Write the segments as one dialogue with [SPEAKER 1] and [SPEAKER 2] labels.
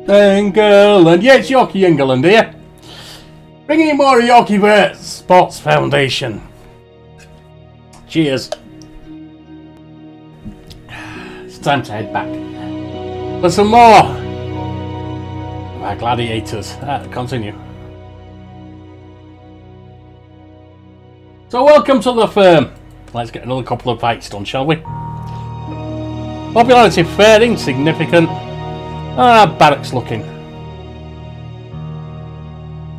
[SPEAKER 1] Eng-err-land. Yeah, it's Yorkie Eng-err-land here. Bringing you more of Yorkie Sports Foundation. Cheers. It's time to head back for some more of our gladiators. Continue. So welcome to the firm. Let's get another couple of fights done, shall we? Popularity fair insignificant. Barracks looking.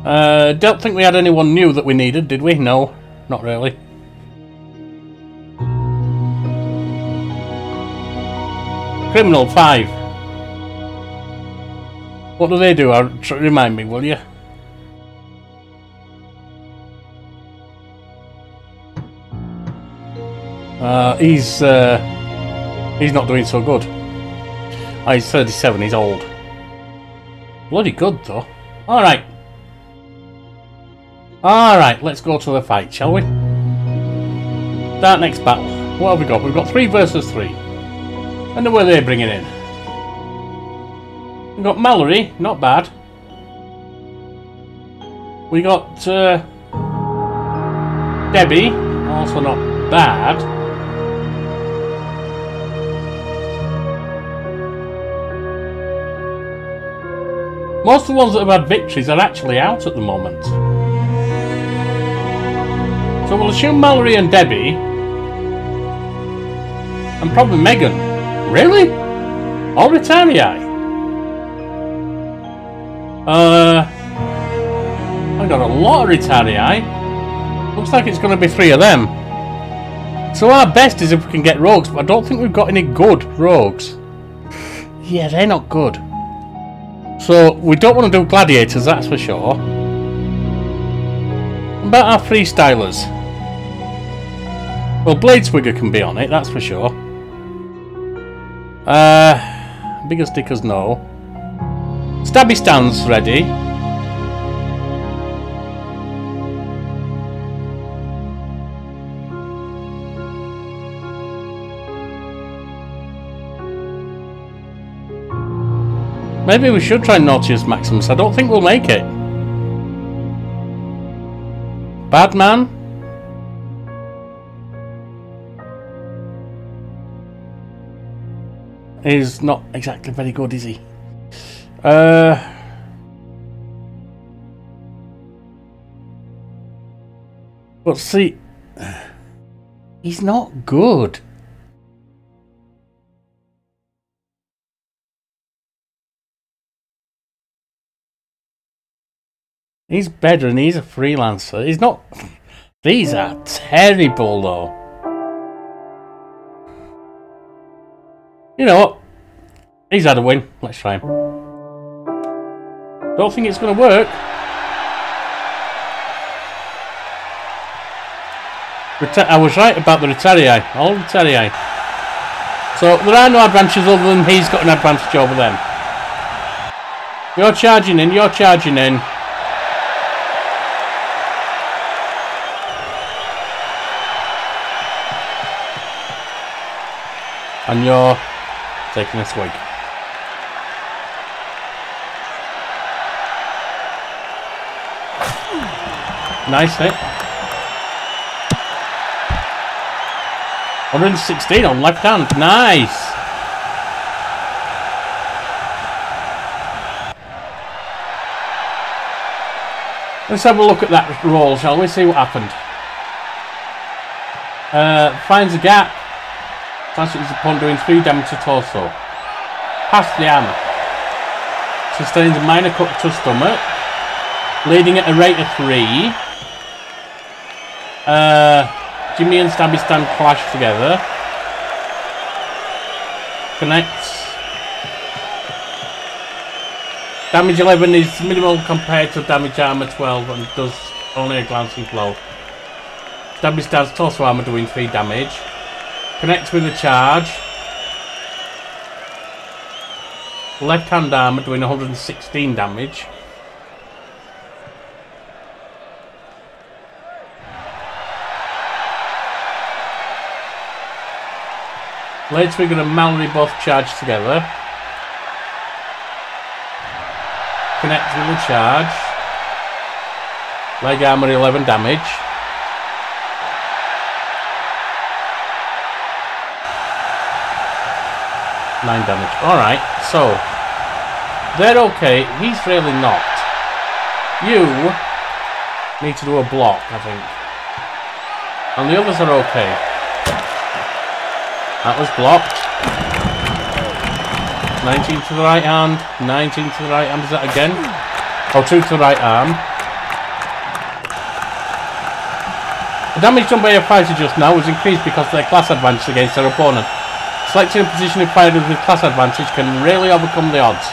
[SPEAKER 1] Don't think we had anyone new that we needed, did we? No, not really. Criminal 5. What do they do? Remind me, will you? He's not doing so good. Oh, he's 37, he's old. Bloody good though. Alright. Alright, let's go to the fight, shall we? Start next battle. What have we got? We've got 3 versus 3. And who are they bringing in? We've got Mallory, not bad. We got Debbie, also not bad. Most of the ones that have had victories are actually out at the moment. So we'll assume Mallory and Debbie. And probably Megan. Really? All retirii? I've got a lot of retirii. Looks like it's going to be 3 of them. So our best is if we can get rogues, but I don't think we've got any good rogues. Yeah, they're not good. So we don't want to do gladiators, that's for sure. What about our freestylers? Well, Bladeswigger can be on it, that's for sure. Bigger stickers, no. Stabby stands ready. Maybe we should try Nautilus Maximus. I don't think we'll make it. Badman. Is not exactly very good, is he? But see, he's not good. He's better and he's a freelancer. He's not... These are terrible though. You know what? He's had a win. Let's try him. Don't think it's going to work. I was right about the retirii. All retirii. So there are no advantages other than he's got an advantage over them. You're charging in. You're charging in. And you're taking a swig. Nice hit. 116 on left hand. Nice. Let's have a look at that roll, shall we? See what happened. Finds a gap. Slashes his opponent doing 3 damage to torso. Past the armor. Sustains a minor cut to stomach. Bleeding at a rate of 3. Jimmy and Stabby stand clash together. Connects. Damage 11 is minimal compared to damage armor 12 and does only a glancing blow. Stabby stands torso armor doing 3 damage. Connects with a charge. Left hand armor doing 116 damage. Bladeswigger and Mallory both charge together. Connects with the charge. Leg armor 11 damage. Nine damage. Alright, so they're okay. He's really not. You need to do a block, I think. And the others are okay. That was blocked. 19 to the right hand. 19 to the right hand. Is that again? Oh, 2 to the right arm. The damage done by a fighter just now was increased because of their class advantage against their opponent. Selecting a position of fighters with class advantage can really overcome the odds.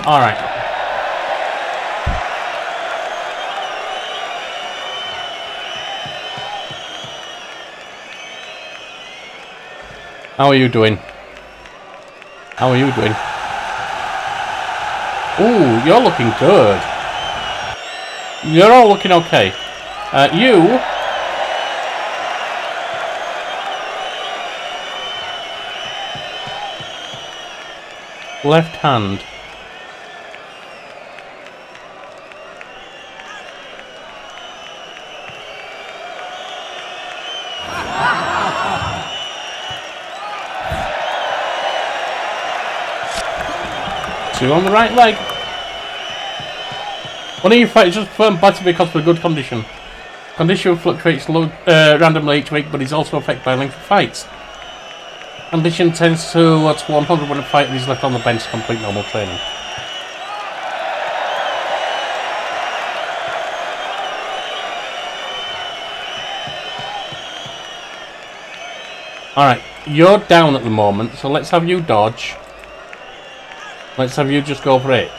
[SPEAKER 1] Alright. How are you doing? How are you doing? Ooh, you're looking good. You're all looking okay. You... left hand. Two on the right leg. One of you fighters just performed better because of a good condition. Condition fluctuates randomly each week, but is also affected by length of fights. Condition tends towards 100 when a fighter is left on the bench to complete normal training. Alright, you're down at the moment, so let's have you dodge. Let's have you just go for it.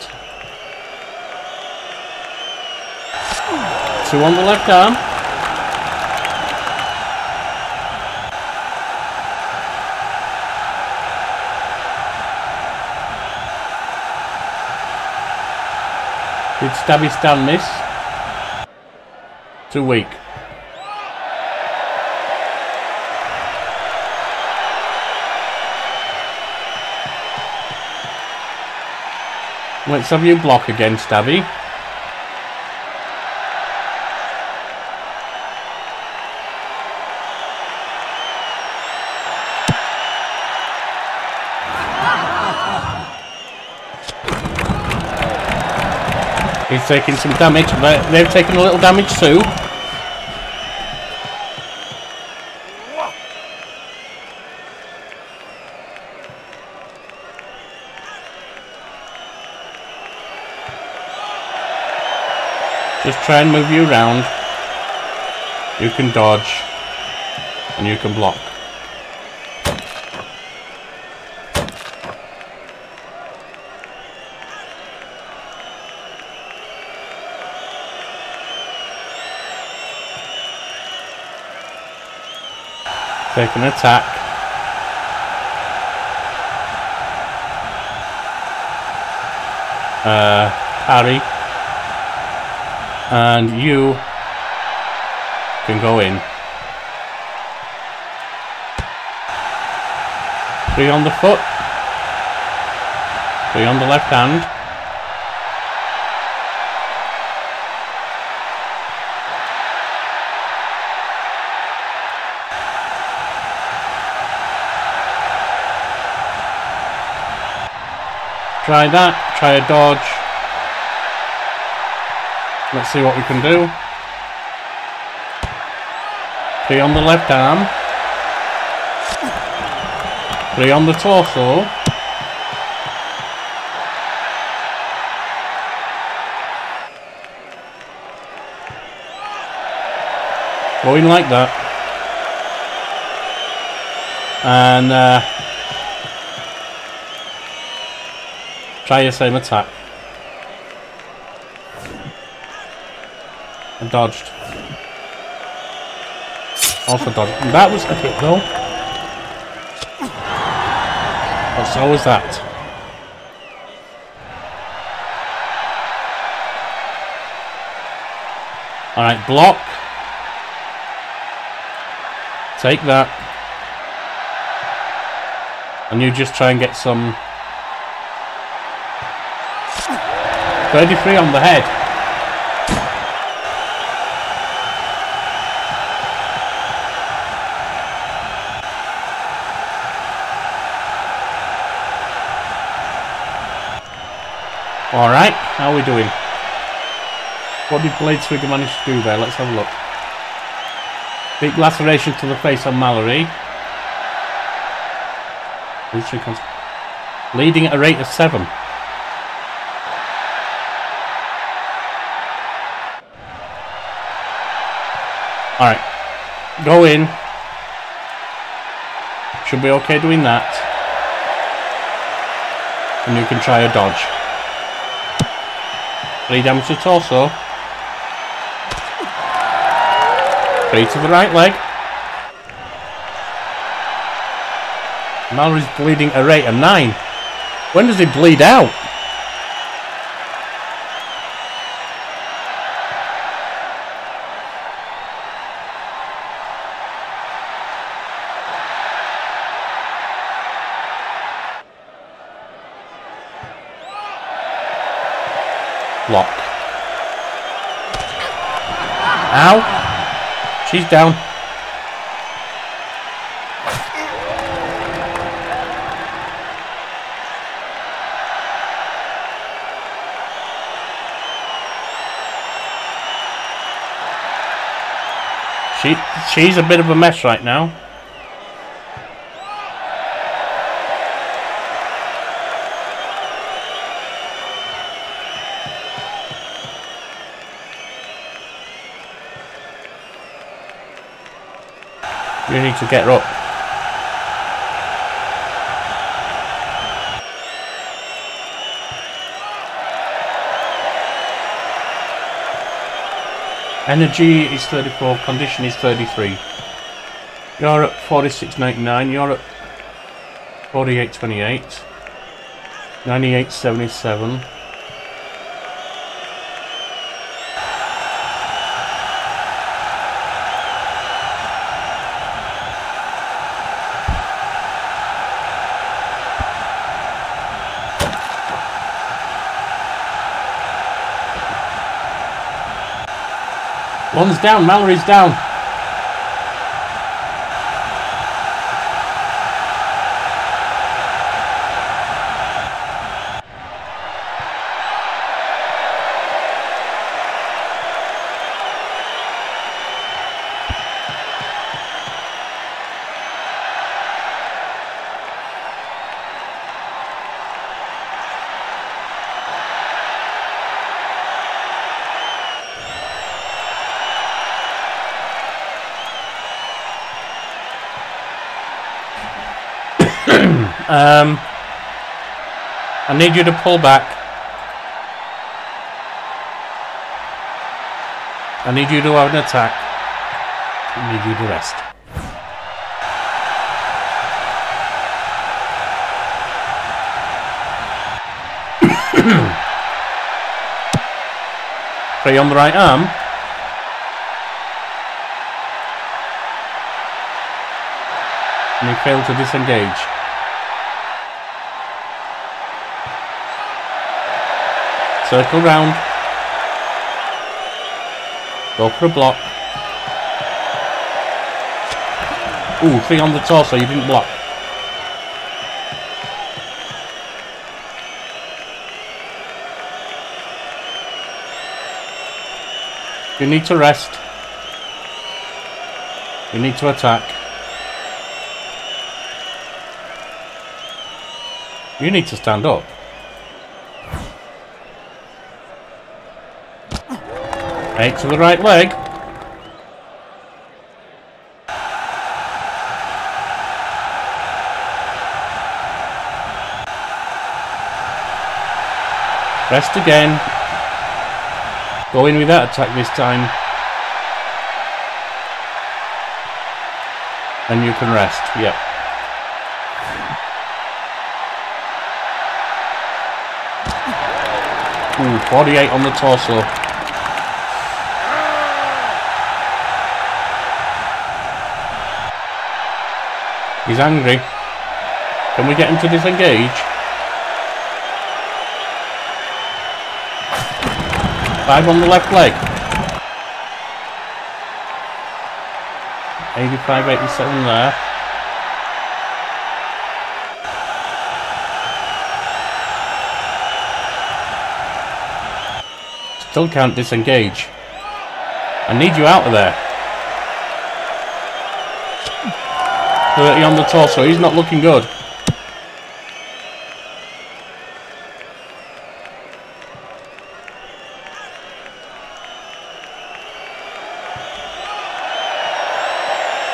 [SPEAKER 1] 2 on the left arm. Did stabby stand miss? Too weak. Let's have you block again, Stabby. He's taking some damage. They've taken a little damage too. Just try and move you around. You can dodge. And you can block. Take an attack. Parry. And you can go in. 3 on the foot. 3 on the left hand. Try that. Try a dodge. Let's see what we can do. 3 on the left arm. 3 on the torso. Going like that. And try your same attack. I dodged. Also dodged. And that was a hit though. But so was that. Alright, block. Take that. And you just try and get some 33 on the head. Alright, how are we doing? What did Bladeswigger manage to do there? Let's have a look. Big laceration to the face on Mallory. Leading at a rate of 7. Alright. Go in. Should be okay doing that. And you can try a dodge. 3 damage to torso. 3 to the right leg. Mallory's bleeding at a rate of 9. When does he bleed out? Block. Ow. She's down. She's a bit of a mess right now. You need to get her up. Energy is 34, condition is 33. You're at 46.99, you're at 48.28, 98.77. One's down, Mallory's down. I need you to pull back. I need you to have an attack. I need you to rest. Three on the right arm. And he failed to disengage. Circle round. Go for a block. Ooh, 3 on the torso, you didn't block. You need to rest. You need to attack. You need to stand up. 8 to the right leg. Rest again. Go in with that attack this time. And you can rest. Yep. Ooh, 48 on the torso. He's angry. Can we get him to disengage? 5 on the left leg. 85, 87 there. Still can't disengage. I need you out of there. 30 on the torso. He's not looking good.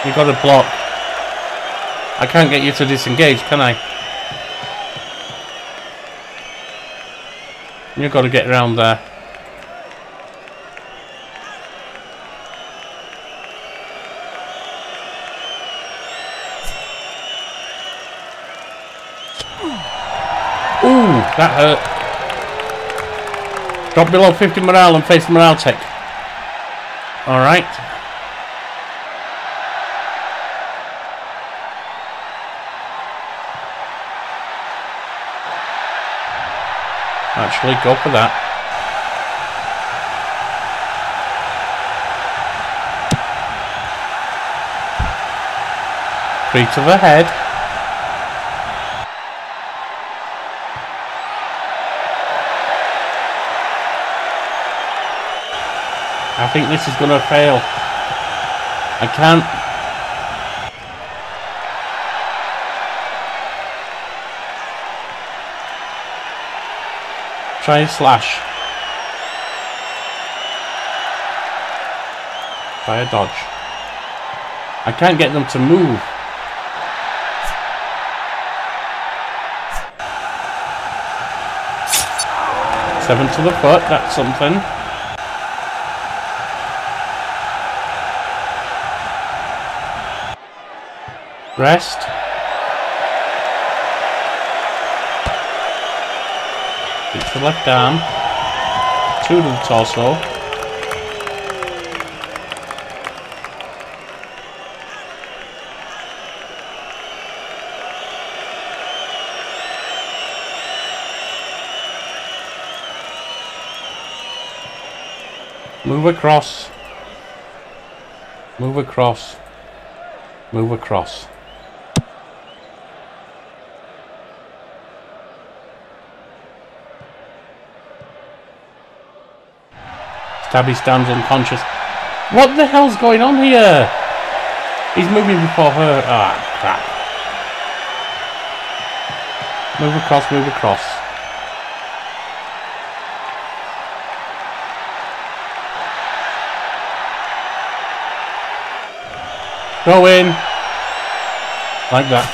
[SPEAKER 1] You got to block. I can't get you to disengage, can I? You've got to get around there. Ooh, that hurt. Drop below 50 morale and face the morale tech. Alright. Actually, go for that. Three to the head. I think this is going to fail. I can't. Try and slash. Try a dodge. I can't get them to move. Seven to the foot, that's something. Rest. It's the left arm. Two to the torso. Move across. Move across. Move across. Stabby stands unconscious. What the hell's going on here? He's moving before her. Ah, crap. Move across, move across. Go in. Like that.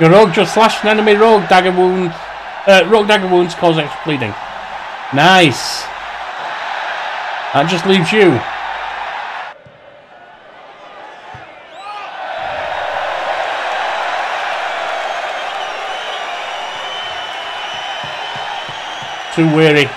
[SPEAKER 1] Your rogue just slashed an enemy rogue dagger wound. Rogue dagger wounds cause extra bleeding. Nice. That just leaves you. Too weary.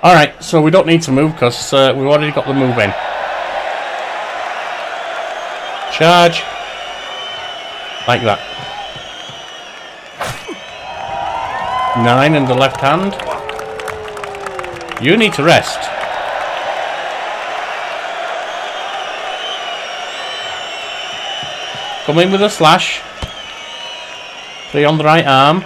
[SPEAKER 1] Alright, so we don't need to move because we've already got the move in. Charge. Like that. 9 in the left hand. You need to rest. Come in with a slash. 3 on the right arm.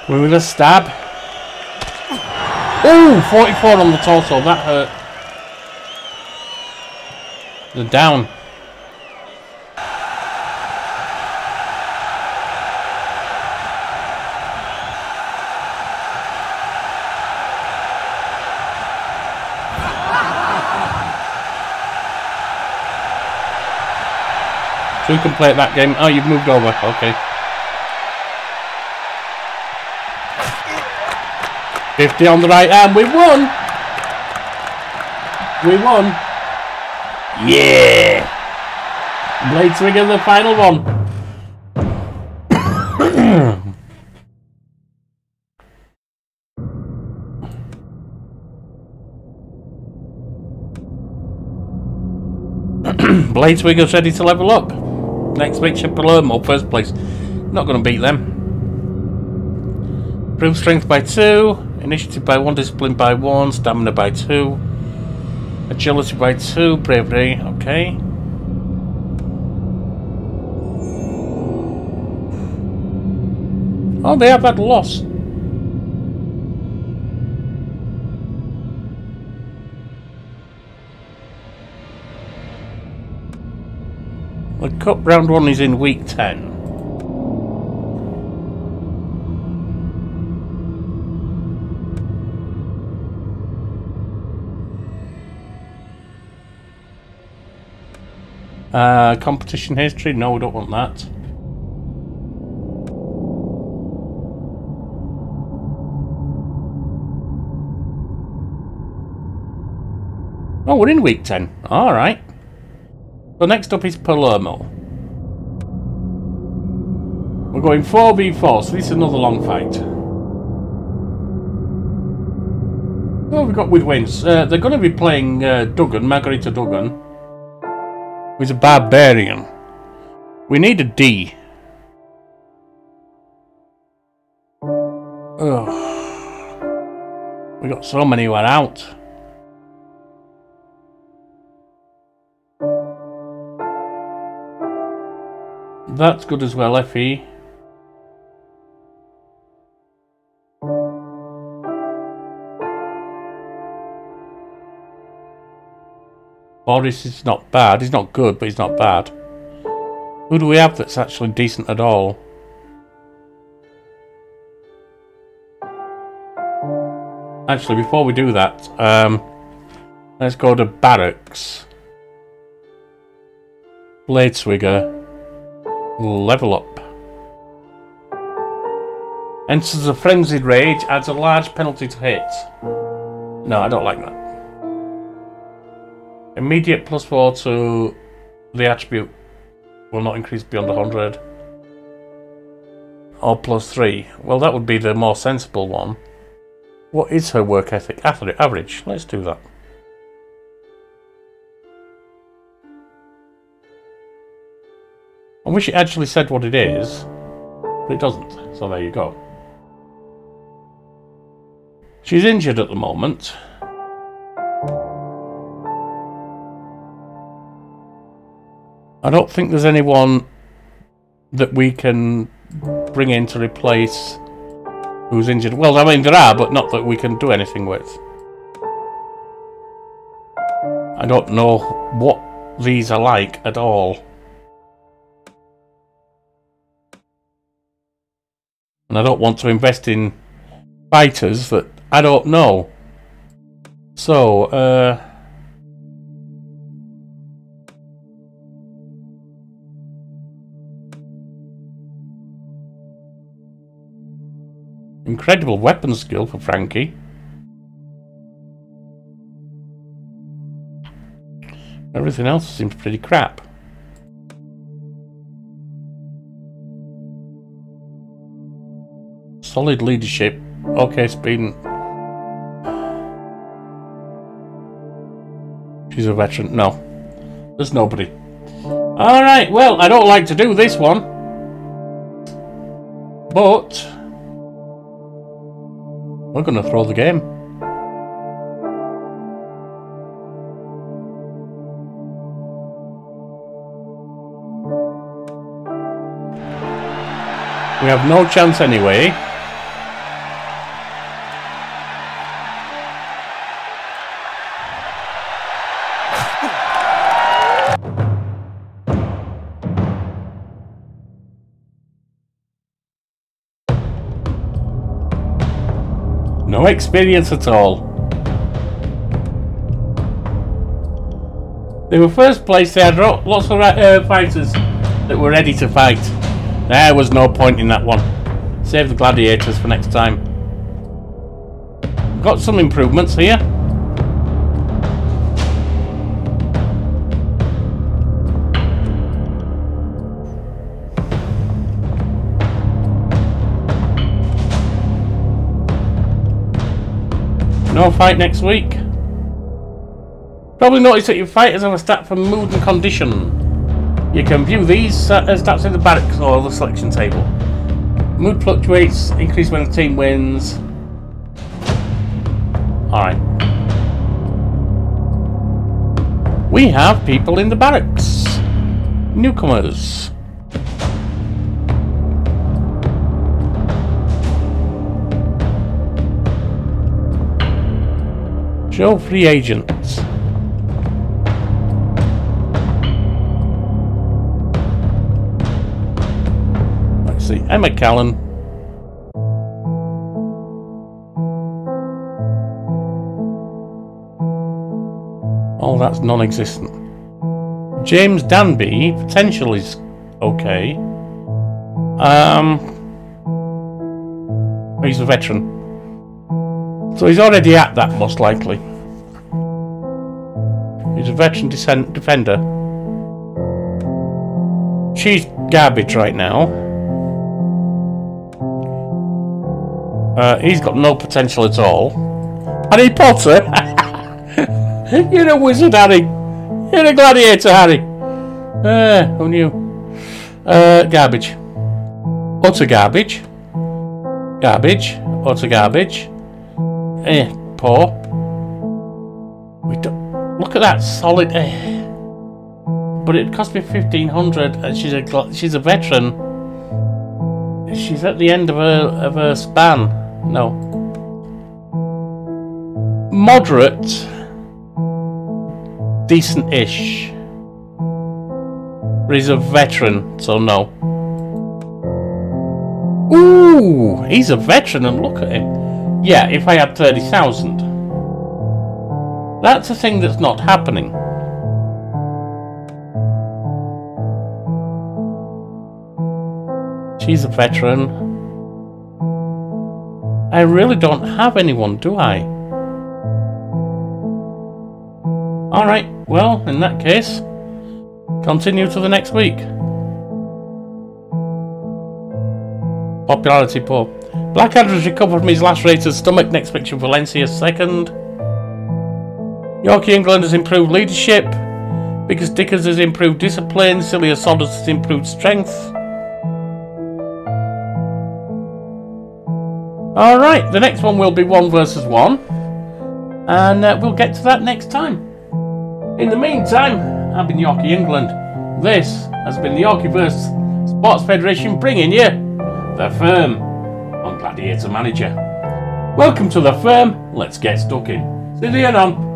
[SPEAKER 1] With a stab. Oh, 44 on the torso. That hurt. The down. So you can play that game. Oh, you've moved over. Okay. 50 on the right arm. We won. We won. Yeah. Blade Swigger, the final one. Blade Swigger's ready to level up. Next Witcher Palermo, first place. Not going to beat them. Improve strength by 2, initiative by 1, discipline by 1, stamina by 2, agility by 2, bravery, okay. Oh, they have had a loss. The Cup round 1 is in week 10. Competition history? No, we don't want that. Oh, we're in week 10. Alright. So next up is Palermo. We're going 4v4, so this is another long fight. What have we got with wins? They're going to be playing Duggan, Margarita Duggan. Who's a barbarian. We need a D. Ugh. We got so many who are out. That's good as well, FE. Boris is not bad. He's not good, but he's not bad. Who do we have that's actually decent at all? Actually, before we do that, let's go to Barracks. Blade Swigger. Level up. Enters a frenzied rage, adds a large penalty to hit. No, I don't like that. Immediate +4 to the attribute will not increase beyond 100. Or +3. Well, that would be the more sensible one. What is her work ethic? Average. Let's do that. I wish it actually said what it is, but it doesn't. So there you go. She's injured at the moment. I don't think there's anyone that we can bring in to replace who's injured. Well, I mean, there are, but not that we can do anything with. I don't know what these are like at all. And I don't want to invest in fighters that I don't know. So, incredible weapon skill for Frankie. Everything else seems pretty crap. Solid leadership. Okay, speed. She's a veteran. No. There's nobody. Alright, well, I don't like to do this one. But we're going to throw the game. We have no chance anyway. No experience at all. They were first place, they had lots of fighters that were ready to fight. There was no point in that one. Save the gladiators for next time. Got some improvements here. No fight next week. Probably notice that your fighters have a stat for mood and condition. You can view these stats in the barracks or the selection table. Mood fluctuates, increase when the team wins. Alright. We have people in the barracks. Newcomers. Show free agents. Let's see. Emma Callan. Oh, that's non-existent. James Danby, potential is okay. He's a veteran. So he's already at that, most likely. He's a veteran defender. She's garbage right now. He's got no potential at all. Harry Potter? You're a wizard, Harry. You're a gladiator, Harry. Who knew? Garbage. Utter garbage. Garbage. Utter garbage. Poor. We don't look at that solid. But it cost me 1,500, and she's a veteran. She's at the end of her span. No. Moderate. Decent-ish. But he's a veteran, so no. Ooh, he's a veteran, and look at him. Yeah, if I had 30,000. That's a thing that's not happening. She's a veteran. I really don't have anyone, do I? Alright, well, in that case, continue to the next week. Popularity poor. Blackadder has recovered from his lacerated stomach. Next picture, Valencia second. Yorkie Eng-err-land has improved leadership. Because Dickers has improved discipline. Celia Sodders has improved strength. Alright, the next one will be 1 versus 1. And we'll get to that next time. In the meantime, I've been Yorkie Eng-err-land. This has been the Yorkieverse Sports Federation bringing you The Firm on Gladiator Manager. Welcome to The Firm. Let's get stuck in. See you on.